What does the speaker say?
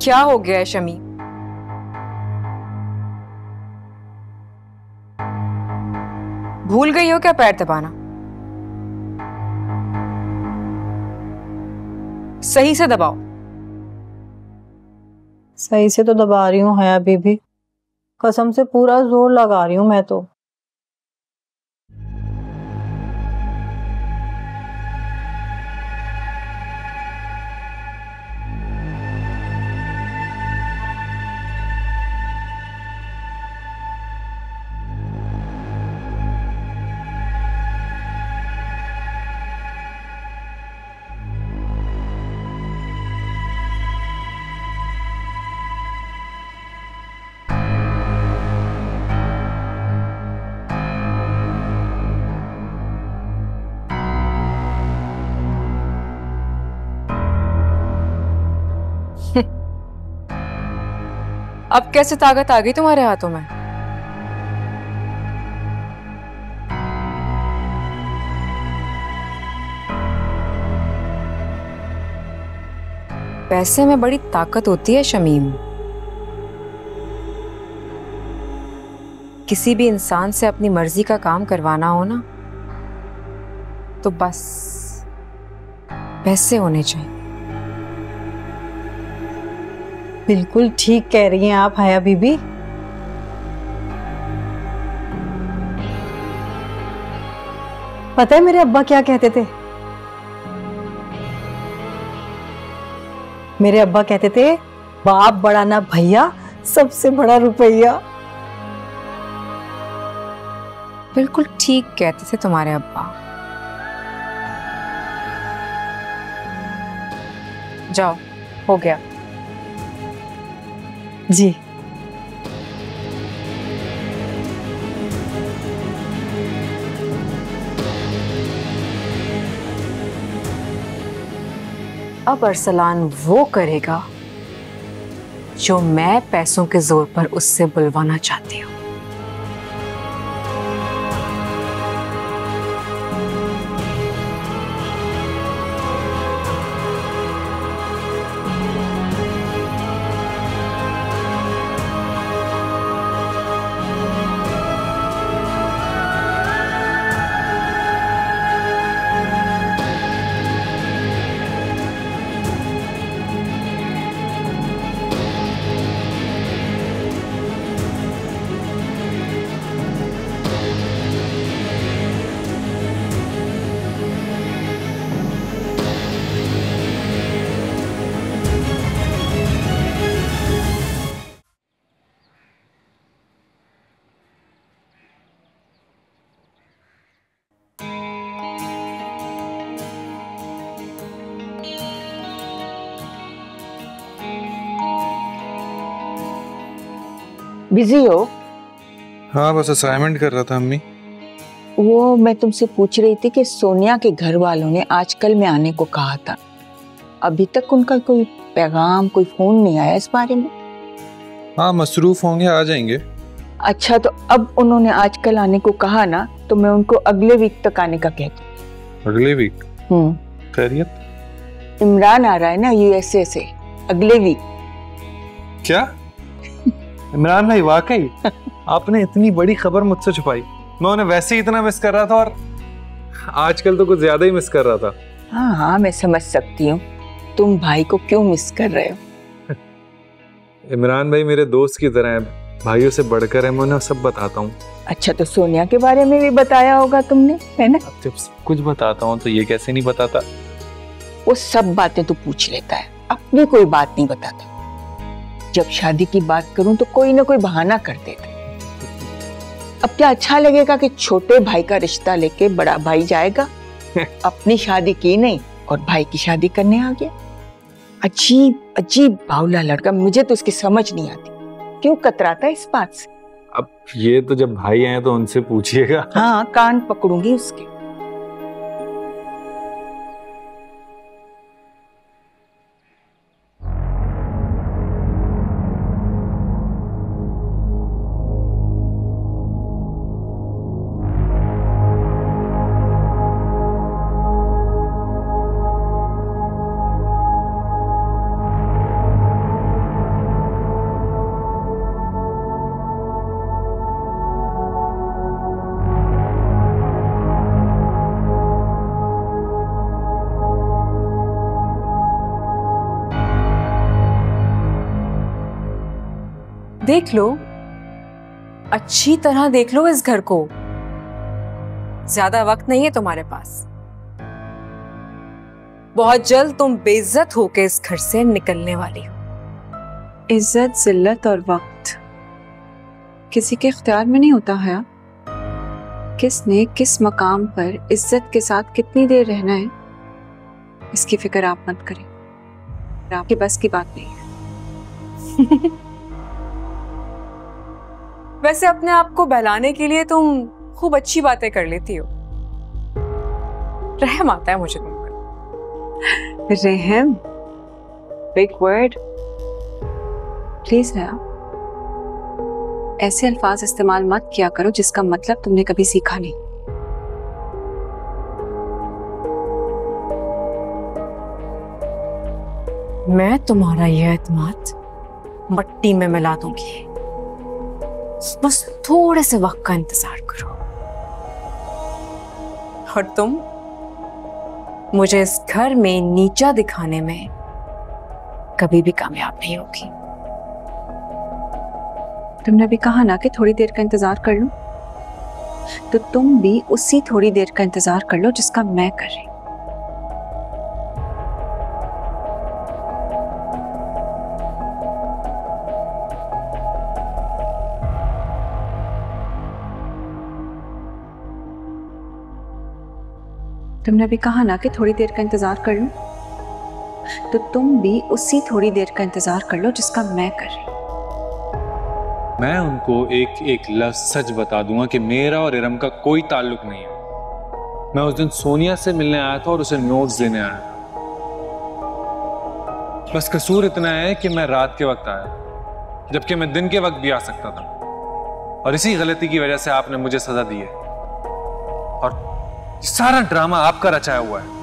क्या हो गया है शमी? भूल गई हो क्या पैर दबाना? सही से दबाओ। सही से तो दबा रही हूँ हया बीबी, कसम से पूरा जोर लगा रही हूँ मैं तो। अब कैसे ताकत आ गई तुम्हारे हाथों में? पैसे में बड़ी ताकत होती है शमीम। किसी भी इंसान से अपनी मर्जी का काम करवाना हो ना, तो बस पैसे होने चाहिए। बिल्कुल ठीक कह रही हैं आप हया बीबी। पता है मेरे अब्बा क्या कहते थे? मेरे अब्बा कहते थे, बाप बड़ा ना भैया, सबसे बड़ा रुपया। बिल्कुल ठीक कहते थे तुम्हारे अब्बा। जाओ, हो गया। जी। अब अरसलान वो करेगा जो मैं पैसों के जोर पर उससे बुलवाना चाहती हूँ। बिजी हो? हाँ, बस असाइनमेंट कर रहा था अम्मी। वो मैं तुमसे पूछ रही थी कि सोनिया के घर वालों ने आजकल में आने को कहा था, अभी तक उनका कोई पैगाम, कोई फोन नहीं आया इस बारे में? हाँ, मसरूफ होंगे, आ जाएंगे। अच्छा, तो अब उन्होंने आजकल आने को कहा ना, तो मैं उनको अगले वीक तक आने का कहती हूँ। अगले वीक? खैरियत? इमरान आ रहा है ना यूएसए से, अगले वीक। क्या? इमरान भाई, वाकई आपने इतनी बड़ी खबर मुझसे छुपाई। मैं उन्हें वैसे ही इतना मिस कर रहा था और आजकल तो कुछ ज्यादा ही मिस कर रहा था। हाँ हाँ, मैं समझ सकती हूँ तुम भाई को क्यों मिस कर रहे हो। इमरान भाई मेरे दोस्त की तरह है, भाइयों से बढ़कर है, मैं उन्हें सब बताता हूँ। अच्छा, तो सोनिया के बारे में भी बताया होगा तुमने, है ना? जब कुछ बताता हूँ तो ये कैसे नहीं बताता? वो सब बातें तो पूछ लेता है, अपनी कोई बात नहीं बताता। जब शादी की बात करूं तो कोई ना कोई बहाना कर देता। अब क्या अच्छा लगेगा कि छोटे भाई का रिश्ता लेके बड़ा भाई जाएगा? अपनी शादी की नहीं और भाई की शादी करने आ गया। अजीब अजीब बावला लड़का, मुझे तो इसकी समझ नहीं आती, क्यों कतराता है इस बात से। अब ये तो जब भाई आए तो उनसे पूछिएगा। हाँ, कान पकड़ूंगी उसके। देख लो, अच्छी तरह देख लो इस घर को। ज्यादा वक्त नहीं है तुम्हारे पास। बहुत जल्द तुम बेइज्जत होकर इस घर से निकलने वाली हो। इज्जत, जिल्लत और वक्त किसी के इख्तियार में नहीं होता है। किसने किस मकाम पर इज्जत के साथ कितनी देर रहना है, इसकी फिक्र आप मत करें। आपके बस की बात नहीं है। वैसे अपने आप को बहलाने के लिए तुम खूब अच्छी बातें कर लेती हो। रहम आता है मुझे तुम पर। रहम, बिग वर्ड। प्लीज है, ऐसे अल्फाज इस्तेमाल मत किया करो जिसका मतलब तुमने कभी सीखा नहीं। मैं तुम्हारा यह एतमाद मट्टी में मिला दूंगी। बस थोड़े से वक्त का इंतजार करो। और तुम मुझे इस घर में नीचा दिखाने में कभी भी कामयाब नहीं होगी। तुमने भी कहा ना कि थोड़ी देर का इंतजार कर लो, तो तुम भी उसी थोड़ी देर का इंतजार कर लो जिसका मैं कर रही हूं। तुमने भी कहा ना कि थोड़ी देर का इंतजार कर लो, तो तुम भी उसी थोड़ी देर का इंतजार कर लो जिसका मैं कर रही हूं। मैं उनको एक एक लफ्ज सच बता दूंगा कि मेरा और इरम का कोई ताल्लुक नहीं है। मैं उस दिन सोनिया से मिलने आया था और उसे नोट्स देने आया था। बस कसूर इतना है कि मैं रात के वक्त आया, जबकि मैं दिन के वक्त भी आ सकता था। और इसी गलती की वजह से आपने मुझे सजा दी है। और सारा ड्रामा आपका रचाया हुआ है।